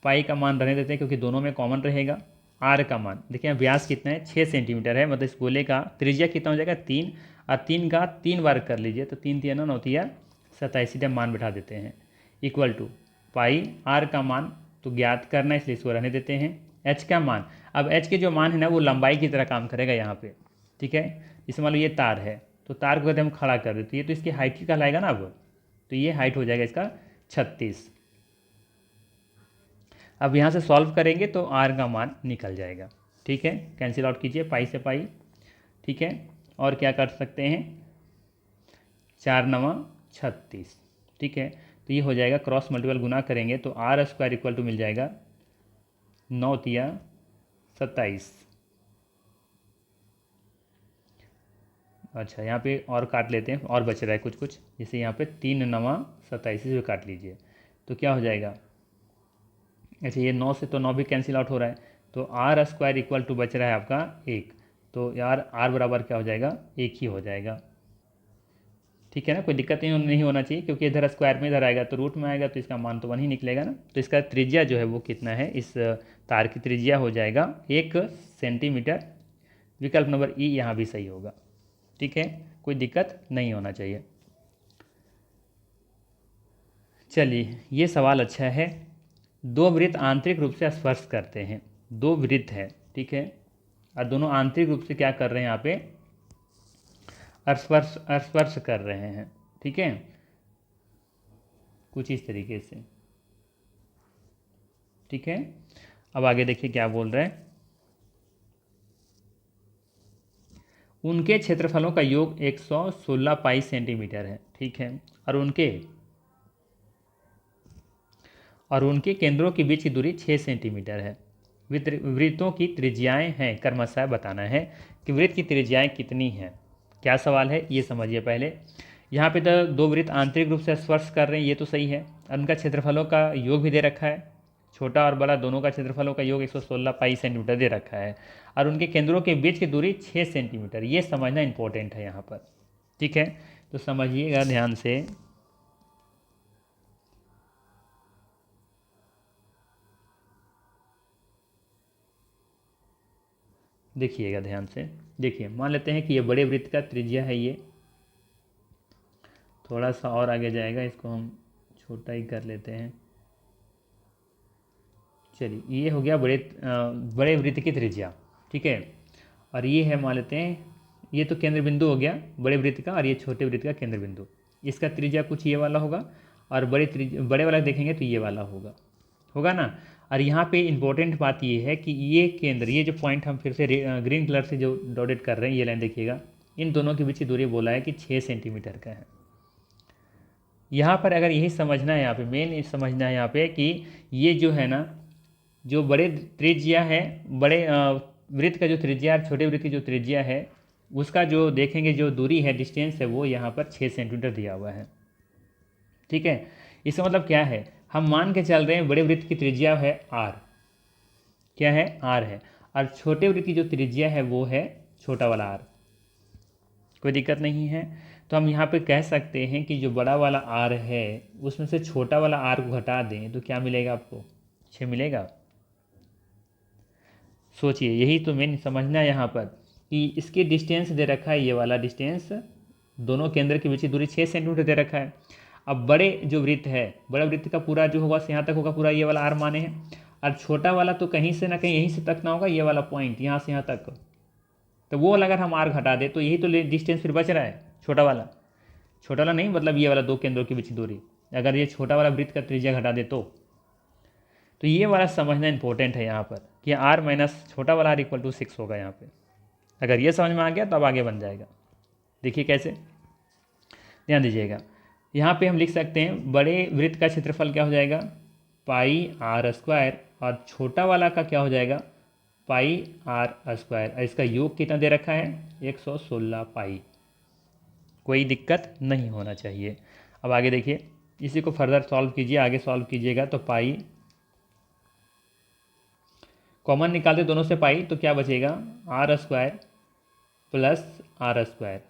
पाई का मान रहने देते हैं क्योंकि दोनों में कॉमन रहेगा। आर का मान देखिए, व्यास कितना है, 6 सेंटीमीटर है, मतलब इस गोले का त्रिज्या कितना हो जाएगा, 3, और 3 का 3 बार कर लीजिए, तो 3 3 9 3 27, सीधे मान बैठा देते हैं, इक्वल टू पाई। आर का मान तो ज्ञात करना है, इसलिए इसको रहने देते हैं। एच का मान, अब एच के जो मान है ना, वो लंबाई की तरह काम करेगा यहाँ पे। ठीक है, जैसे मान लो ये तार है, तो तार को यदि हम खड़ा कर देते, ये तो इसकी हाइट ही कहलाएगा ना अब, तो ये हाइट हो जाएगा इसका 36। अब यहाँ से सॉल्व करेंगे तो आर का मान निकल जाएगा। ठीक है, कैंसिल आउट कीजिए, पाई से पाई। ठीक है, और क्या कर सकते हैं, 4 9 36। ठीक है, तो ये हो जाएगा, क्रॉस मल्टीपल गुना करेंगे तो आर स्क्वायर इक्वल टू मिल जाएगा 9 3 27। अच्छा, यहाँ पे और काट लेते हैं, और बच रहा है कुछ कुछ, जैसे यहाँ पे 3 9 27 से काट लीजिए, तो क्या हो जाएगा। अच्छा, ये 9 से तो 9 भी कैंसिल आउट हो रहा है, तो आर स्क्वायर इक्वल टू बच रहा है आपका 1, तो यार आर बराबर क्या हो जाएगा, 1 ही हो जाएगा। ठीक है ना, कोई दिक्कत नहीं होना चाहिए, क्योंकि इधर स्क्वायर में इधर आएगा तो रूट में आएगा, तो इसका मान तो 1 ही निकलेगा ना। तो इसका त्रिज्या जो है वो कितना है, इस तार की त्रिज्या हो जाएगा 1 सेंटीमीटर। विकल्प नंबर ई यहाँ भी सही होगा। ठीक है, कोई दिक्कत नहीं होना चाहिए। चलिए, ये सवाल अच्छा है। दो वृत्त आंतरिक रूप से स्पर्श करते हैं, दो वृत्त है, ठीक है, और दोनों आंतरिक रूप से क्या कर रहे हैं, यहाँ पे स्पर्श स्पर्श कर रहे हैं। ठीक है, कुछ इस तरीके से। ठीक है, अब आगे देखिए क्या बोल रहे हैं। उनके क्षेत्रफलों का योग 116 पाई सेंटीमीटर है। ठीक है, और उनके केंद्रों के बीच की दूरी 6 सेंटीमीटर है। वृत्तों की त्रिज्याएं हैं, क्रमशः बताना है कि वृत्त की त्रिज्याएं कितनी हैं। क्या सवाल है ये समझिए पहले। यहाँ पे तो दो वृत्त आंतरिक रूप से स्पर्श कर रहे हैं, ये तो सही है। और उनका क्षेत्रफलों का योग भी दे रखा है, छोटा और बड़ा दोनों का क्षेत्रफलों का योग 116 पाई सेंटीमीटर दे रखा है। और उनके केंद्रों के बीच की दूरी 6 सेंटीमीटर, ये समझना इंपॉर्टेंट है यहाँ पर। ठीक है, तो समझिएगा ध्यान से। देखिएगा ध्यान से, देखिए मान लेते हैं कि ये बड़े वृत्त का त्रिज्या है, ये थोड़ा सा और आगे जाएगा, इसको हम छोटा ही कर लेते हैं। चलिए ये हो गया बड़े वृत्त की त्रिज्या। ठीक है, और ये है मान लेते हैं, ये तो केंद्र बिंदु हो गया बड़े वृत्त का, और ये छोटे वृत्त का केंद्र बिंदु। इसका त्रिज्या कुछ ये वाला होगा, और बड़े वाला देखेंगे तो ये वाला होगा, होगा ना। और यहाँ पे इंपॉर्टेंट बात ये है कि ये केंद्र, ये जो पॉइंट हम फिर से ग्रीन कलर से जो डॉटेड कर रहे हैं, ये लाइन देखिएगा, इन दोनों के बीच की दूरी बोला है कि 6 सेंटीमीटर का है। यहाँ पर अगर यही समझना है, यहाँ पे मेन समझना है यहाँ पे कि ये जो है ना, जो बड़े त्रिज्या है, बड़े वृत्त का जो त्रिज्या और छोटे वृत्त की जो त्रिज्या है, उसका जो देखेंगे जो दूरी है, डिस्टेंस है, वो यहाँ पर 6 सेंटीमीटर दिया हुआ है। ठीक है, इसका मतलब क्या है, हम मान के चल रहे हैं बड़े वृत्त की त्रिज्या है r, क्या है, r है, और छोटे वृत्त की जो त्रिज्या है वो है छोटा वाला r। कोई दिक्कत नहीं है। तो हम यहाँ पे कह सकते हैं कि जो बड़ा वाला r है उसमें से छोटा वाला r को घटा दें तो क्या मिलेगा आपको, 6 मिलेगा। सोचिए, यही तो मेन समझना है यहाँ पर कि इसकी डिस्टेंस दे रखा है, ये वाला डिस्टेंस, दोनों केंद्र के बीच की दूरी 6 सेंटीमीटर दे रखा है। अब बड़े जो वृत्त है, बड़ा वृत्त का पूरा जो होगा यहाँ तक होगा, पूरा ये वाला आर माने हैं, और छोटा वाला तो कहीं से ना कहीं यहीं से तक ना होगा, ये वाला पॉइंट यहाँ से यहाँ तक, तो वो वाला अगर हम आर घटा दें तो यही तो डिस्टेंस फिर बच रहा है, छोटा वाला। छोटा वाला नहीं, मतलब ये वाला दो केंद्रों के बीच की दूरी, अगर ये छोटा वाला वृत्त का त्रिज्या घटा दे तो ये वाला समझना इंपॉर्टेंट है यहाँ पर कि r माइनस छोटा वाला r इक्वल टू 6 होगा यहाँ पे। अगर ये समझ में आ गया तो अब आगे बन जाएगा। देखिए कैसे, ध्यान दीजिएगा। यहाँ पे हम लिख सकते हैं बड़े वृत्त का क्षेत्रफल क्या हो जाएगा, पाई r स्क्वायर, और छोटा वाला का क्या हो जाएगा, पाई r स्क्वायर, और इसका योग कितना दे रखा है, 116 पाई। कोई दिक्कत नहीं होना चाहिए। अब आगे देखिए, इसी को फर्दर सॉल्व कीजिए, आगे सॉल्व कीजिएगा तो पाई कॉमन निकालते दोनों से पाई तो क्या बचेगा, r square plus r square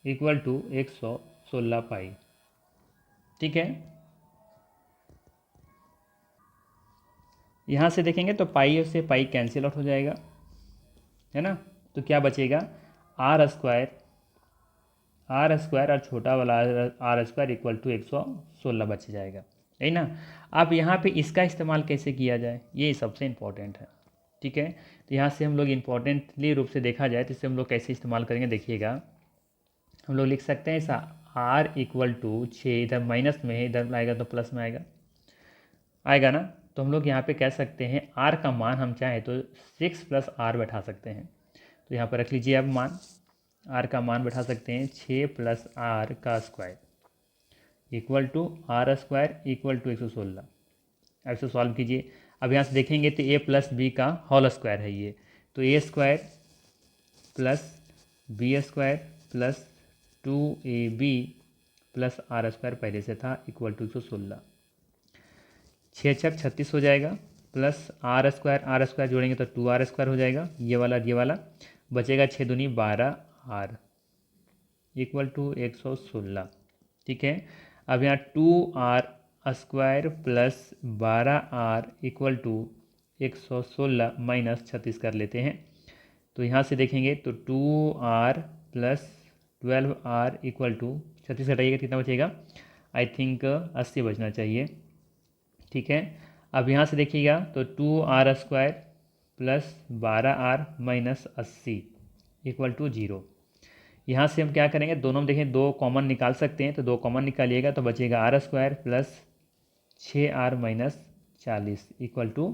equal to 116 pi. ठीक है, यहाँ से देखेंगे तो पाई से पाई कैंसिल आउट हो जाएगा, है ना। तो क्या बचेगा, r स्क्वायर और छोटा वाला r स्क्वायर इक्वल टू 116 बच जाएगा, है ना। अब यहाँ पे इसका इस्तेमाल कैसे किया जाए, ये सबसे इम्पोर्टेंट है। ठीक है, तो यहाँ से हम लोग इम्पोर्टेंटली रूप से देखा जाए तो इसे हम लोग कैसे इस्तेमाल करेंगे, देखिएगा। हम लोग लिख सकते हैं ऐसा, r इक्वल टू 6, इधर माइनस में है, इधर आएगा तो प्लस में आएगा ना। तो हम लोग यहाँ पे कह सकते हैं r का मान हम चाहें तो 6 प्लस r बैठा सकते हैं। तो यहाँ पर रख लीजिए, अब मान r का मान बैठा सकते हैं 6 प्लस r का square equal to r square equal to 116। अब इसे सॉल्व कीजिए। अब यहाँ से देखेंगे तो a प्लस बी का होल स्क्वायर है ये, तो a square plus B square plus 2ab plus r square पहले से था इक्वल टू 116। 6 छक 36 हो जाएगा, प्लस r स्क्वायर जोड़ेंगे तो 2r स्क्वायर हो जाएगा, ये वाला बचेगा 6 दूनी 12r इक्वल टू 116। ठीक है, अब यहाँ 2r square plus 12r equal to 116 minus 36 कर लेते हैं। तो यहाँ से देखेंगे तो 2r plus 12r equal to 36 हटाइएगा कितना बचेगा, आई थिंक 80 बचना चाहिए। ठीक है, अब यहाँ से देखिएगा तो 2r square plus 12r minus 80 equal to 0। यहाँ से हम क्या करेंगे, दोनों में देखें दो कॉमन निकाल सकते हैं, तो दो कॉमन निकालिएगा तो बचेगा r square plus 6r minus 40 equal to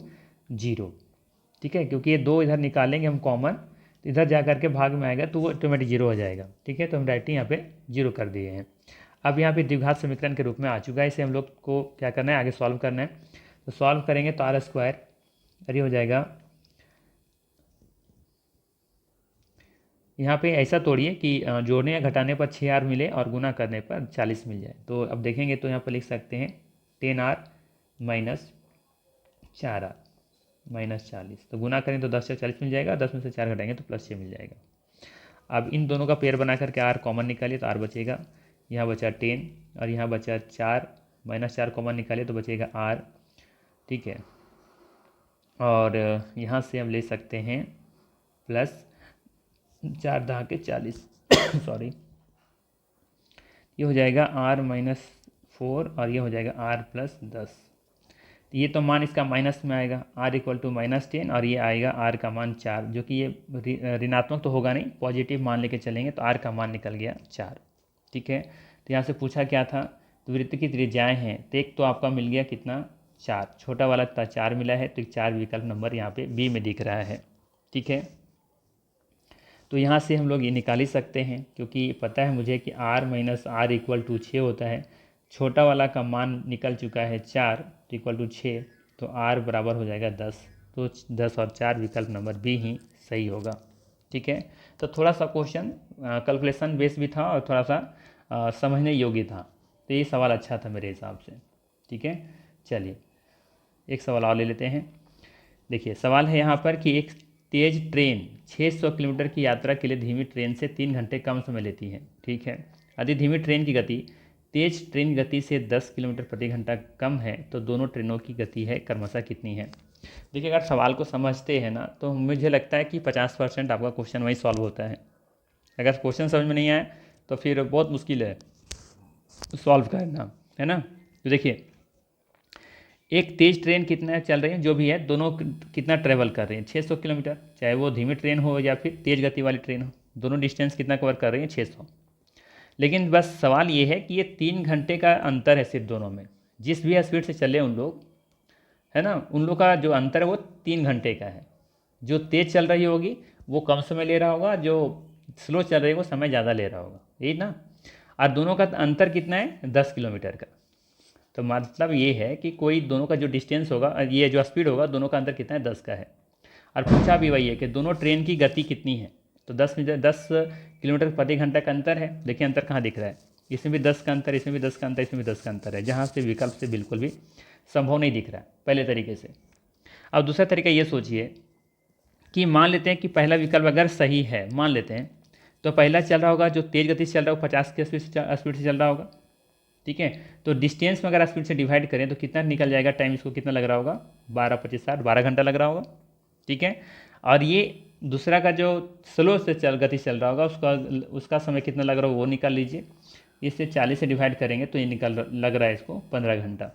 0। ठीक है, क्योंकि ये दो इधर निकालेंगे हम कॉमन, तो इधर जा करके भाग में आएगा तो वो ऑटोमेटिक 0 हो जाएगा। ठीक है, तो हम डायरेक्टली यहाँ पे 0 कर दिए हैं। अब यहाँ पे द्विघात समीकरण के रूप में आ चुका है, इसे हम लोग को क्या करना है, आगे सॉल्व करना है। तो सॉल्व करेंगे तो r स्क्वायर अरे हो जाएगा यहाँ पे ऐसा तोड़िए कि जोड़ने या घटाने पर 6R मिले और गुना करने पर 40 मिल जाए। तो अब देखेंगे तो यहाँ पर लिख सकते हैं 10R माइनस 4R माइनस 40। तो गुना करें तो 10 से 40 मिल जाएगा, 10 में से 4 घटाएंगे तो +6 मिल जाएगा। अब इन दोनों का पेयर बना करके R कॉमन निकालिए तो R बचेगा, यहाँ बचा 10 और यहाँ बचा 4, -4 कॉमन निकालिए तो बचेगा R। ठीक है, और यहाँ से हम ले सकते हैं +4 दहा के 40 सॉरी, ये हो जाएगा R -4 और ये हो जाएगा R +10। ये तो मान इसका माइनस में आएगा, R = -10 और ये आएगा R का मान 4, जो कि ये ऋणात्मक तो होगा नहीं, पॉजिटिव मान लेके चलेंगे तो R का मान निकल गया 4। ठीक है, तो यहाँ से पूछा क्या था, तो वृत्त की त्रिज्याएँ हैं, तो एक तो आपका मिल गया कितना 4, छोटा वाला था 4 मिला है, तो 4 विकल्प नंबर यहाँ पे बी में दिख रहा है। ठीक है, तो यहाँ से हम लोग ये निकाल ही सकते हैं, क्योंकि पता है मुझे कि R - R = 6 होता है। छोटा वाला का मान निकल चुका है 4 = 6, तो R बराबर हो जाएगा 10। तो 10 और 4 विकल्प नंबर बी ही सही होगा। ठीक है, तो थोड़ा सा क्वेश्चन कैलकुलेशन बेस भी था और थोड़ा सा समझने योग्य था, तो ये सवाल अच्छा था मेरे हिसाब से। ठीक है, चलिए एक सवाल और ले लेते हैं। देखिए सवाल है यहाँ पर कि एक तेज़ ट्रेन 600 किलोमीटर की यात्रा के लिए धीमी ट्रेन से 3 घंटे कम समय लेती है। ठीक है, यदि धीमी ट्रेन की गति तेज ट्रेन गति से 10 किलोमीटर प्रति घंटा कम है तो दोनों ट्रेनों की गति है क्रमशः कितनी है। देखिए अगर सवाल को समझते हैं ना तो मुझे लगता है कि 50% आपका क्वेश्चन वही सॉल्व होता है। अगर क्वेश्चन समझ में नहीं आए तो फिर बहुत मुश्किल है सॉल्व करना, है ना। तो देखिए एक तेज़ ट्रेन कितना चल रही है, जो भी है दोनों कितना ट्रेवल कर रही है 600 किलोमीटर, चाहे वो धीमी ट्रेन हो या फिर तेज़ गति वाली ट्रेन हो, दोनों डिस्टेंस कितना कवर कर रही है 600। लेकिन बस सवाल ये है कि ये 3 घंटे का अंतर है सिर्फ दोनों में, जिस भी स्पीड से चले उन लोग, है ना, उन लोग का जो अंतर है वो 3 घंटे का है। जो तेज़ चल रही होगी वो कम समय ले रहा होगा, जो स्लो चल रही है वो समय ज़्यादा ले रहा होगा, यही ना। और दोनों का अंतर कितना है 10 किलोमीटर का। तो मतलब ये है कि कोई दोनों का जो डिस्टेंस होगा, ये जो स्पीड होगा, दोनों का अंतर कितना है 10 का है। और पूछा भी वही है कि दोनों ट्रेन की गति कितनी है, तो 10 किलोमीटर प्रति घंटा का अंतर है। देखिए अंतर कहाँ दिख रहा है, इसमें भी 10 का अंतर, इसमें भी 10 का अंतर, इसमें भी 10 का अंतर है, जहाँ से विकल्प से बिल्कुल भी संभव नहीं दिख रहा है पहले तरीके से। अब दूसरा तरीका ये सोचिए कि मान लेते हैं कि पहला विकल्प अगर सही है, मान लेते हैं, तो पहला चल रहा होगा जो तेज़ गति से चल रहा होगा 50 की स्पीड से चल रहा होगा। ठीक है, तो डिस्टेंस में अगर स्पीड से डिवाइड करें तो कितना निकल जाएगा, टाइम इसको कितना लग रहा होगा 12 25 60 12 घंटा लग रहा होगा। ठीक है, और ये दूसरा का जो स्लो से गति चल रहा होगा उसका समय कितना लग रहा होगा वो निकाल लीजिए। इससे 40 से डिवाइड करेंगे तो ये लग रहा है इसको 15 घंटा।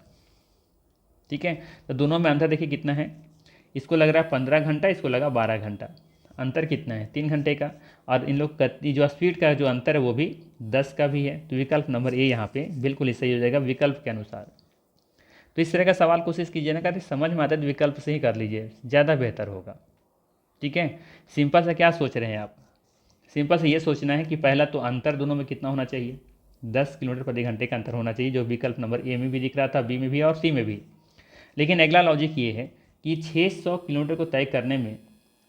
ठीक है, तो दोनों में अंतर देखिए कितना है, इसको लग रहा है 15 घंटा, इसको लगा 12 घंटा, अंतर कितना है 3 घंटे का। और इन लोग जो स्पीड का जो अंतर है वो भी 10 का भी है। तो विकल्प नंबर ए यहाँ पे बिल्कुल ही सही हो जाएगा विकल्प के अनुसार। तो इस तरह का सवाल कोशिश कीजिए ना, कहते समझ में आता है तो विकल्प से ही कर लीजिए, ज़्यादा बेहतर होगा। ठीक है, सिंपल सा क्या सोच रहे हैं आप, सिंपल से ये सोचना है कि पहला तो अंतर दोनों में कितना होना चाहिए 10 किलोमीटर प्रति घंटे का अंतर होना चाहिए, जो विकल्प नंबर ए में भी दिख रहा था, बी में भी और सी में भी। लेकिन अगला लॉजिक ये है कि 600 किलोमीटर को तय करने में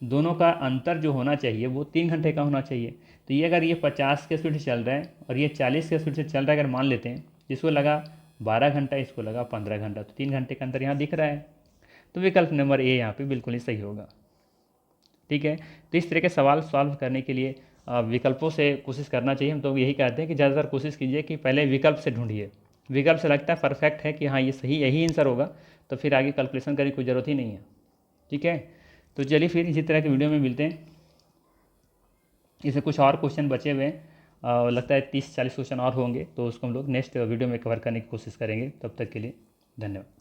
दोनों का अंतर जो होना चाहिए वो 3 घंटे का होना चाहिए। तो ये अगर ये 50 के स्पीड से चल रहा है और ये 40 के स्पीड से चल रहा है, अगर मान लेते हैं जिसको लगा 12 घंटा, इसको लगा 15 घंटा, तो 3 घंटे का अंतर यहाँ दिख रहा है। तो विकल्प नंबर ए यहाँ पे बिल्कुल ही सही होगा। ठीक है, तो इस तरह के सवाल सॉल्व करने के लिए विकल्पों से कोशिश करना चाहिए। हम तो यही कहते हैं कि ज़्यादातर कोशिश कीजिए कि पहले विकल्प से ढूंढिए, विकल्प से लगता है परफेक्ट है कि हाँ ये सही, यही आंसर होगा, तो फिर आगे कैलकुलेशन करने की कोई ज़रूरत ही नहीं है। ठीक है, तो चलिए फिर इसी तरह के वीडियो में मिलते हैं। इसमें कुछ और क्वेश्चन बचे हुए हैं, लगता है 30-40 क्वेश्चन और होंगे, तो उसको हम लोग नेक्स्ट वीडियो में कवर करने की कोशिश करेंगे। तब तक के लिए धन्यवाद।